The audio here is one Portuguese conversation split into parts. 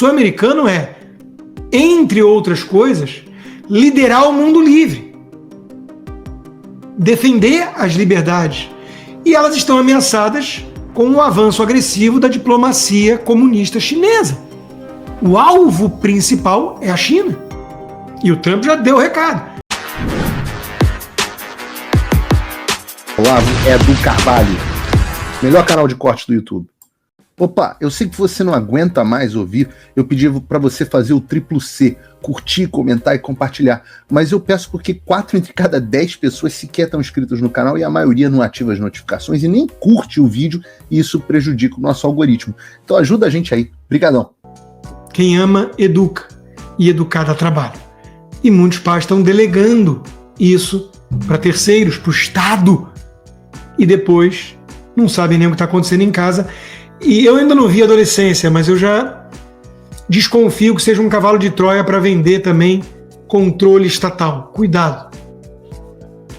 sul-americano é, entre outras coisas, liderar o mundo livre, defender as liberdades. E elas estão ameaçadas com o avanço agressivo da diplomacia comunista chinesa. O alvo principal é a China. E o Trump já deu o recado. Olavo é do Carvalho, melhor canal de corte do YouTube. Opa, eu sei que você não aguenta mais ouvir, eu pedi para você fazer o triplo C, curtir, comentar e compartilhar, mas eu peço porque 4 entre cada 10 pessoas sequer estão inscritas no canal e a maioria não ativa as notificações e nem curte o vídeo e isso prejudica o nosso algoritmo. Então ajuda a gente aí, brigadão. Quem ama, educa, e educar dá trabalho. E muitos pais estão delegando isso para terceiros, para o Estado, e depois não sabem nem o que está acontecendo em casa. E eu ainda não vi adolescência, mas eu já desconfio que seja um cavalo de Troia para vender também controle estatal. Cuidado.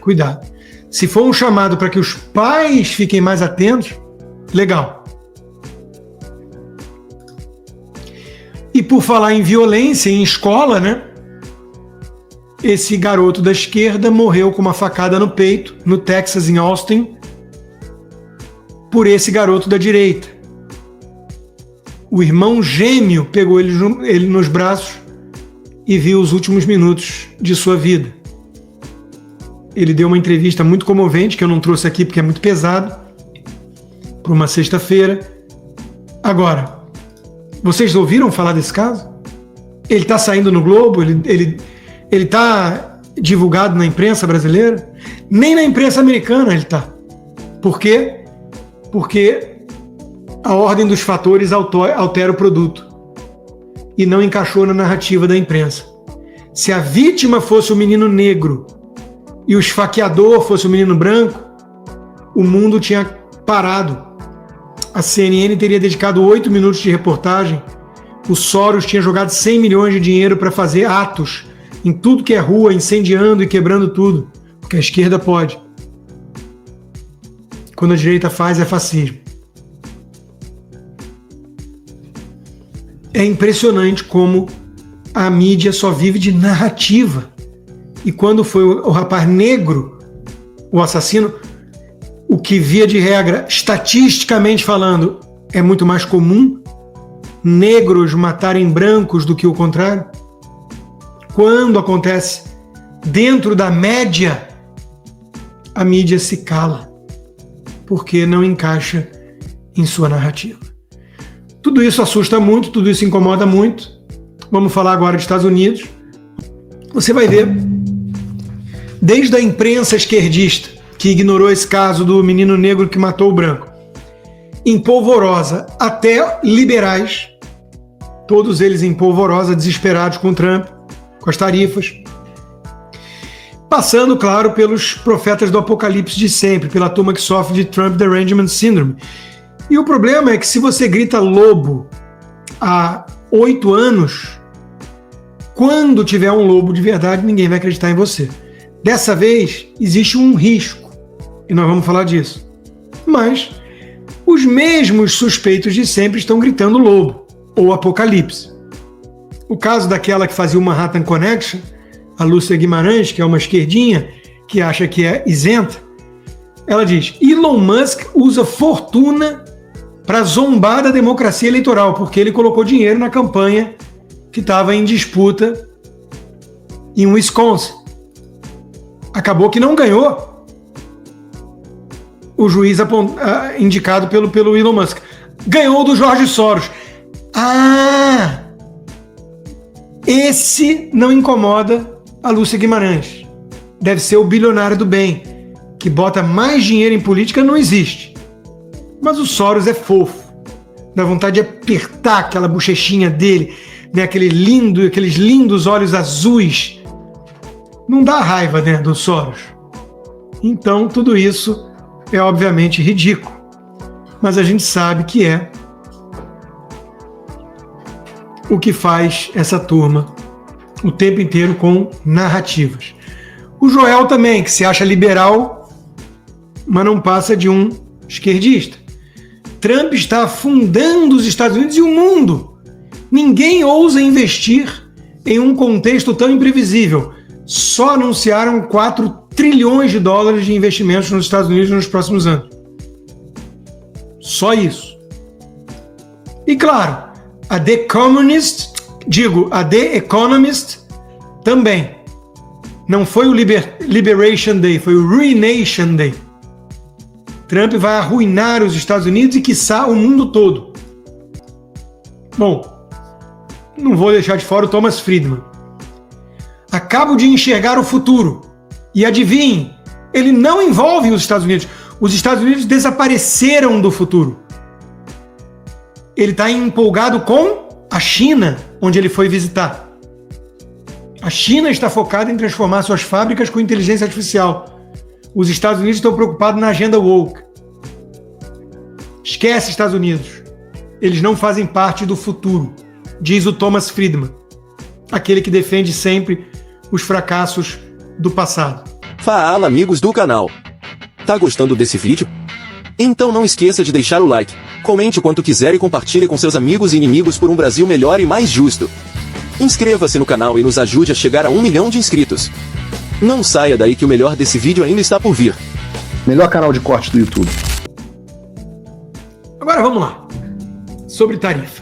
Cuidado. Se for um chamado para que os pais fiquem mais atentos, legal. E por falar em violência em escola, né? Esse garoto da esquerda morreu com uma facada no peito, no Texas, em Austin, por esse garoto da direita. O irmão gêmeo pegou ele nos braços e viu os últimos minutos de sua vida. Ele deu uma entrevista muito comovente, que eu não trouxe aqui porque é muito pesado, para uma sexta-feira. Agora, vocês ouviram falar desse caso? Ele está saindo no Globo? Ele está divulgado na imprensa brasileira? Nem na imprensa americana ele está. Por quê? Porque a ordem dos fatores altera o produto e não encaixou na narrativa da imprensa. Se a vítima fosse o menino negro e o esfaqueador fosse o menino branco, o mundo tinha parado. A CNN teria dedicado 8 minutos de reportagem, o Soros tinha jogado 100 milhões de dinheiro para fazer atos em tudo que é rua, incendiando e quebrando tudo, porque a esquerda pode. Quando a direita faz, é fascismo. É impressionante como a mídia só vive de narrativa. E quando foi o rapaz negro, o assassino, o que via de regra, estatisticamente falando, é muito mais comum negros matarem brancos do que o contrário. Quando acontece dentro da média, a mídia se cala, porque não encaixa em sua narrativa. Tudo isso assusta muito, tudo isso incomoda muito. Vamos falar agora dos Estados Unidos. Você vai ver, desde a imprensa esquerdista, que ignorou esse caso do menino negro que matou o branco, em polvorosa, até liberais, todos eles em polvorosa, desesperados com Trump, com as tarifas, passando, claro, pelos profetas do apocalipse de sempre, pela turma que sofre de Trump Derangement Syndrome. E o problema é que se você grita lobo há 8 anos, quando tiver um lobo de verdade, ninguém vai acreditar em você. Dessa vez, existe um risco, e nós vamos falar disso. Mas os mesmos suspeitos de sempre estão gritando lobo, ou apocalipse. O caso daquela que fazia o Manhattan Connection, a Lúcia Guimarães, que é uma esquerdinha, que acha que é isenta, ela diz: Elon Musk usa fortuna para zombar da democracia eleitoral, porque ele colocou dinheiro na campanha que estava em disputa em Wisconsin. Acabou que não ganhou o juiz indicado pelo Elon Musk. Ganhou do Jorge Soros. Ah! Esse não incomoda a Lúcia Guimarães. Deve ser o bilionário do bem, que bota mais dinheiro em política, não existe. Mas o Soros é fofo. Dá vontade de apertar aquela bochechinha dele, né? Aqueles lindos olhos azuis. Não dá raiva, né, do Soros. Então, tudo isso é obviamente ridículo. Mas a gente sabe que é o que faz essa turma o tempo inteiro com narrativas. O Joel também, que se acha liberal, mas não passa de um esquerdista. Trump está afundando os Estados Unidos e o mundo Ninguém ousa investir em um contexto tão imprevisível. Só anunciaram 4 trilhões de dólares de investimentos nos Estados Unidos nos próximos anos. Só isso. E claro, a The Economist também. Não foi o Liberation Day, foi o Ruination Day. Trump vai arruinar os Estados Unidos e, quiçá, o mundo todo. Bom, não vou deixar de fora o Thomas Friedman. Acabo de enxergar o futuro. E adivinhem, ele não envolve os Estados Unidos. Os Estados Unidos desapareceram do futuro. Ele está empolgado com a China, onde ele foi visitar. A China está focada em transformar suas fábricas com inteligência artificial. Os Estados Unidos estão preocupados na agenda woke. Esquece Estados Unidos. Eles não fazem parte do futuro, diz o Thomas Friedman, aquele que defende sempre os fracassos do passado. Fala, amigos do canal. Tá gostando desse vídeo? Então não esqueça de deixar o like, comente o quanto quiser e compartilhe com seus amigos e inimigos por um Brasil melhor e mais justo. Inscreva-se no canal e nos ajude a chegar a 1 milhão de inscritos. Não saia daí que o melhor desse vídeo ainda está por vir. Melhor canal de corte do YouTube. Agora vamos lá. Sobre tarifa.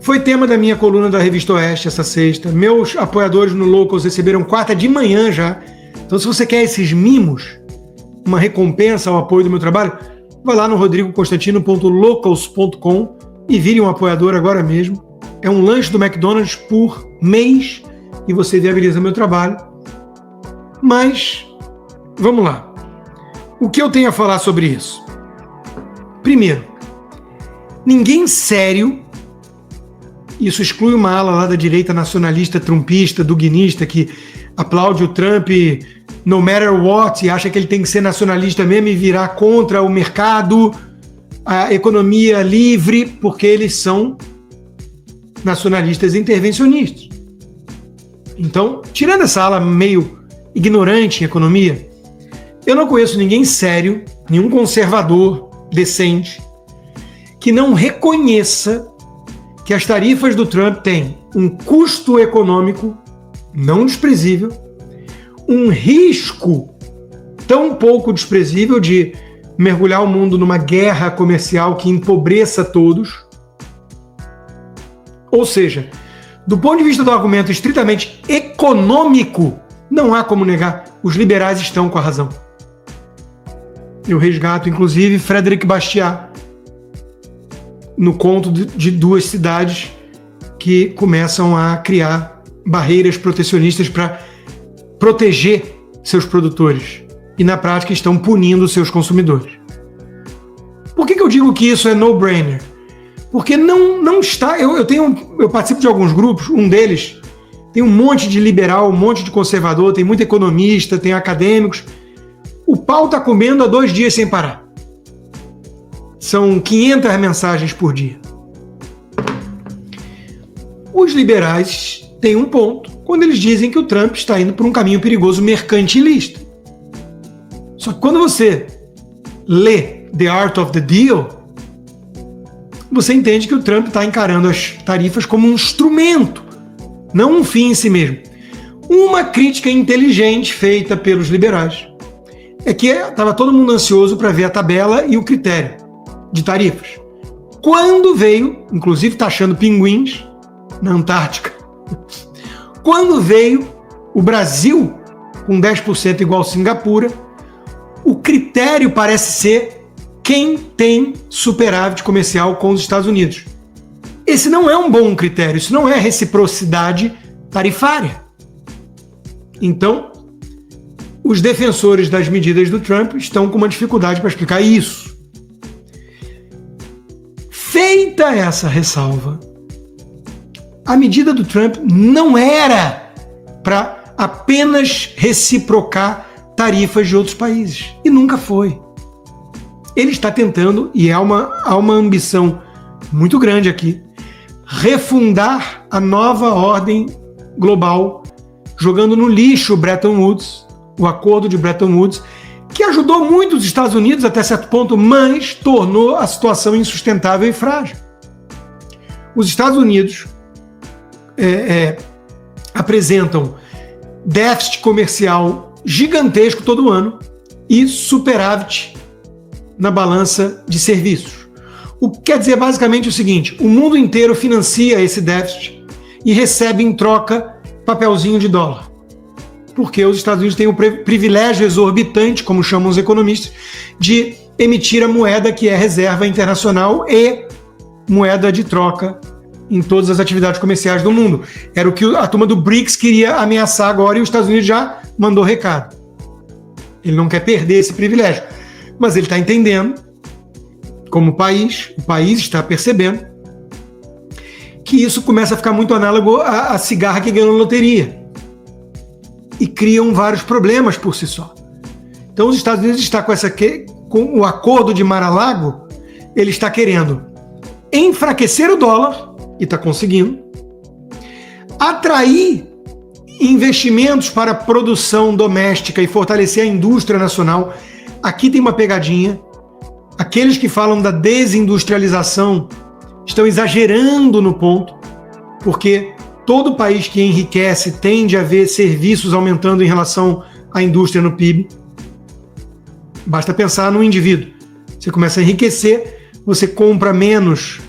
Foi tema da minha coluna da Revista Oeste essa sexta. Meus apoiadores no Locals receberam quarta de manhã já. Então, se você quer esses mimos, uma recompensa ao apoio do meu trabalho, vai lá no rodrigoconstantino.locals.com e vire um apoiador agora mesmo. É um lanche do McDonald's por mês e você viabiliza meu trabalho. Mas, vamos lá. O que eu tenho a falar sobre isso? Primeiro, ninguém sério, isso exclui uma ala lá da direita nacionalista, trumpista, duguinista, que aplaude o Trump no matter what e acha que ele tem que ser nacionalista mesmo e virar contra o mercado, a economia livre, porque eles são nacionalistas intervencionistas. Então, tirando essa ala meio ignorante em economia, eu não conheço ninguém sério, nenhum conservador decente, que não reconheça que as tarifas do Trump têm um custo econômico não desprezível, um risco tão pouco desprezível de mergulhar o mundo numa guerra comercial que empobreça todos. Ou seja, do ponto de vista do argumento estritamente econômico, não há como negar, os liberais estão com a razão. Eu resgato, inclusive, Frédéric Bastiat, no conto de duas cidades que começam a criar barreiras protecionistas para proteger seus produtores e, na prática, estão punindo seus consumidores. Por que eu digo que isso é no-brainer? Porque não está... Eu participo de alguns grupos, um deles tem um monte de liberal, um monte de conservador, tem muito economista, tem acadêmicos. O pau está comendo há 2 dias sem parar. São 500 mensagens por dia. Os liberais têm um ponto quando eles dizem que o Trump está indo por um caminho perigoso mercantilista. Só que quando você lê The Art of the Deal, você entende que o Trump está encarando as tarifas como um instrumento, não um fim em si mesmo. Uma crítica inteligente feita pelos liberais é que estava todo mundo ansioso para ver a tabela e o critério de tarifas. Quando veio, inclusive taxando pinguins na Antártica, quando veio o Brasil com 10% igual Singapura, o critério parece ser quem tem superávit comercial com os Estados Unidos. Esse não é um bom critério, isso não é reciprocidade tarifária. Então, os defensores das medidas do Trump estão com uma dificuldade para explicar isso. Feita essa ressalva, a medida do Trump não era para apenas reciprocar tarifas de outros países, e nunca foi. Ele está tentando, e há uma ambição muito grande aqui, refundar a nova ordem global, jogando no lixo Bretton Woods, o acordo de Bretton Woods, que ajudou muito os Estados Unidos até certo ponto, mas tornou a situação insustentável e frágil. Os Estados Unidos apresentam déficit comercial gigantesco todo ano e superávit na balança de serviços. O que quer dizer basicamente o seguinte: o mundo inteiro financia esse déficit e recebe em troca papelzinho de dólar. Porque os Estados Unidos têm o privilégio exorbitante, como chamam os economistas, de emitir a moeda que é reserva internacional e moeda de troca em todas as atividades comerciais do mundo. Era o que a turma do BRICS queria ameaçar agora e os Estados Unidos já mandou recado. Ele não quer perder esse privilégio, mas ele está entendendo, como o país está percebendo, que isso começa a ficar muito análogo à cigarra que ganhou na loteria. E criam vários problemas por si só. Então os Estados Unidos está com o acordo de Mar-a-Lago, ele está querendo enfraquecer o dólar, e está conseguindo, atrair investimentos para a produção doméstica e fortalecer a indústria nacional. Aqui tem uma pegadinha. Aqueles que falam da desindustrialização estão exagerando no ponto, porque todo país que enriquece tende a ver serviços aumentando em relação à indústria no PIB. Basta pensar no indivíduo. Você começa a enriquecer, você compra menos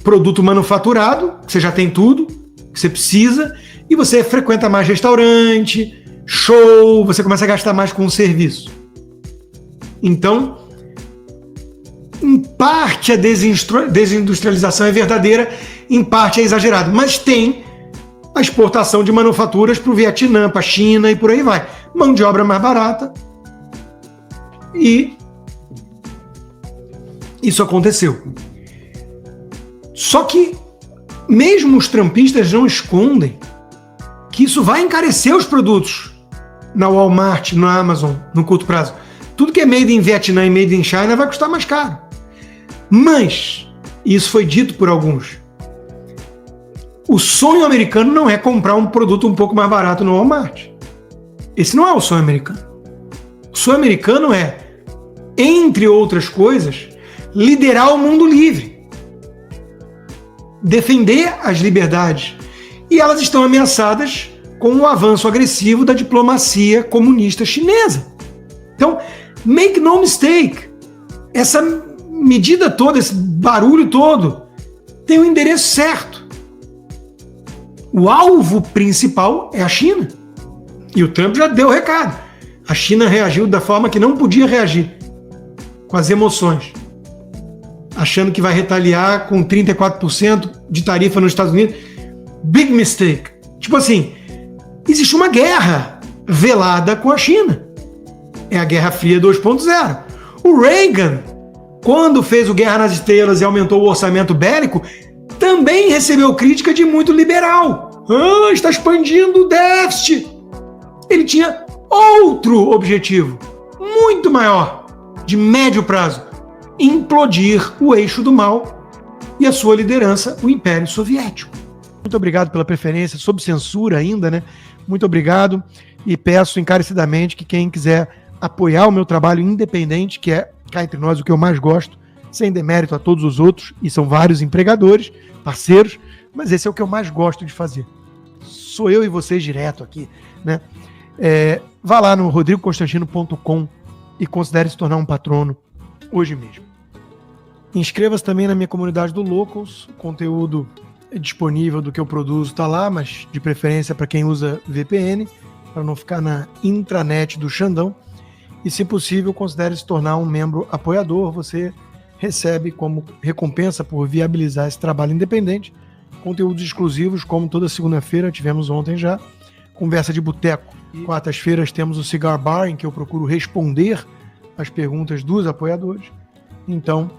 produto manufaturado, você já tem tudo que você precisa, e você frequenta mais restaurante, show, você começa a gastar mais com o serviço. Então, em parte a desindustrialização é verdadeira, em parte é exagerado, mas tem a exportação de manufaturas para o Vietnã, para a China e por aí vai. Mão de obra mais barata. E isso aconteceu. Só que mesmo os trumpistas não escondem que isso vai encarecer os produtos na Walmart, na Amazon, no curto prazo. Tudo que é made in Vietnã e made in China vai custar mais caro. Mas, isso foi dito por alguns, o sonho americano não é comprar um produto um pouco mais barato no Walmart. Esse não é o sonho americano. O sonho americano é, entre outras coisas, liderar o mundo livre. Defender as liberdades. E elas estão ameaçadas com o avanço agressivo da diplomacia comunista chinesa. Então, make no mistake, essa medida toda, esse barulho todo, tem o endereço certo. O alvo principal é a China. E o Trump já deu o recado. A China reagiu da forma que não podia reagir, com as emoções, achando que vai retaliar com 34% de tarifa nos Estados Unidos. Big mistake. Tipo assim, existe uma guerra velada com a China. É a Guerra Fria 2.0. O Reagan, quando fez o Guerra nas Estrelas e aumentou o orçamento bélico, também recebeu crítica de muito liberal. Está expandindo o déficit. Ele tinha outro objetivo, muito maior, de médio prazo: implodir o eixo do mal e a sua liderança, o Império Soviético. Muito obrigado pela preferência, sob censura ainda, né? Muito obrigado, e peço encarecidamente que quem quiser apoiar o meu trabalho independente, que é, cá entre nós, o que eu mais gosto, sem demérito a todos os outros, e são vários empregadores, parceiros, mas esse é o que eu mais gosto de fazer. Sou eu e vocês direto aqui, né? Vá lá no rodrigoconstantino.com e considere se tornar um patrono hoje mesmo. Inscreva-se também na minha comunidade do Locals, o conteúdo disponível do que eu produzo está lá, mas de preferência para quem usa VPN, para não ficar na intranet do Xandão. E, se possível, considere se tornar um membro apoiador. Você recebe como recompensa por viabilizar esse trabalho independente conteúdos exclusivos, como toda segunda-feira, tivemos ontem já, Conversa de Boteco. Quartas-feiras temos o Cigar Bar, em que eu procuro responder as perguntas dos apoiadores. Então,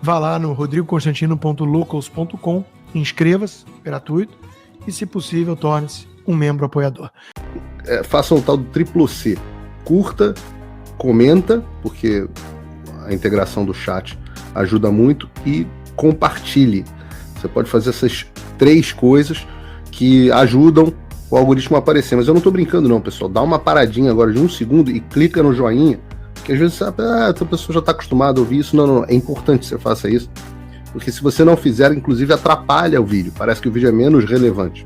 vá lá no rodrigoconstantino.locals.com, inscreva-se, gratuito, e, se possível, torne-se um membro apoiador. Faça o tal do triplo C. Curta, comenta, porque a integração do chat ajuda muito, e compartilhe. Você pode fazer essas 3 coisas que ajudam o algoritmo a aparecer. Mas eu não estou brincando não, pessoal. Dá uma paradinha agora de 1 segundo e clica no joinha, que às vezes essa pessoa já está acostumada a ouvir isso. Não, é importante que você faça isso. Porque se você não fizer, inclusive atrapalha o vídeo. Parece que o vídeo é menos relevante.